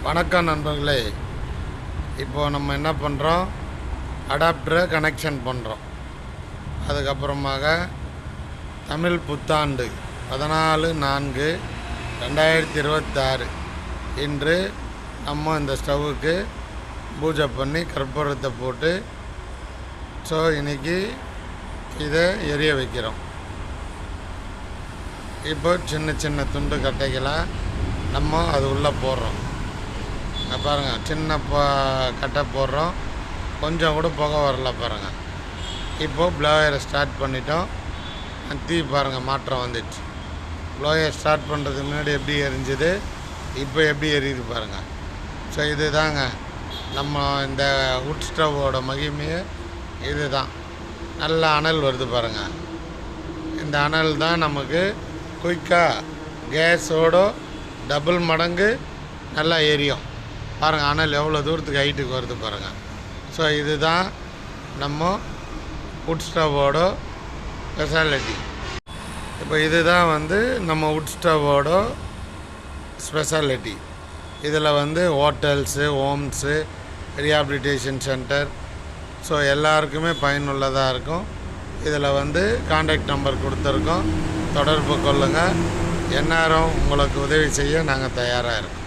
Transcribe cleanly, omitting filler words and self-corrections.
வணக்கம் நண்பர்களே. இப்போது நம்ம என்ன பண்ணுறோம், அடாப்டரை கனெக்ஷன் பண்ணுறோம். அதுக்கப்புறமாக தமிழ் புத்தாண்டு 14/4/2026 இன்று நம்ம இந்த ஸ்டவ்வுக்கு பூஜை பண்ணி கற்பூரத்தை போட்டு இன்றைக்கி இதை எரிய வைக்கிறோம். இப்போ சின்ன சின்ன துண்டு கட்டைகளாக நம்ம அது உள்ளே போடுறோம். பாருங்கள், சின்ன கட்டை போடுறோம், கொஞ்சம் கூட புகை வரல பாருங்கள். இப்போது ப்ளோயரை ஸ்டார்ட் பண்ணிட்டோம். தீ பாருங்கள் மாற்றம் வந்துடுச்சு. ப்ளோயர் ஸ்டார்ட் பண்ணுறதுக்கு முன்னாடி எப்படி எரிஞ்சுது, இப்போ எப்படி எரியுது பாருங்கள். இது தாங்க நம்ம இந்த வுட் ஸ்டவ்வோட மகிமையே. இது தான் நல்ல அனல் வருது பாருங்கள். இந்த அனல் தான் நமக்கு குயிக்காக கேஸோட டபுள் மடங்கு நல்லா எரியும் பாருங்கள். அனல் எவ்வளோ தூரத்துக்கு ஹைட்டுக்கு வருது பாருங்கள். இது தான் நம்ம வுட் ஸ்டவ்வோட ஸ்பெஷாலிட்டி. இப்போ இது தான் நம்ம வுட் ஸ்டவ்வோட ஸ்பெஷாலிட்டி. இதில் ஹோட்டல்ஸு, ஹோம்ஸு, ரீஹாபிலிட்டேஷன் சென்டர் எல்லாருக்குமே பயனுள்ளதாக இருக்கும். இதில் கான்டாக்ட் நம்பர் கொடுத்துருக்கோம், தொடர்பு கொள்ளுங்கள். எந்நேரம் உங்களுக்கு உதவி செய்ய நாங்கள் தயாராக இருக்கோம்.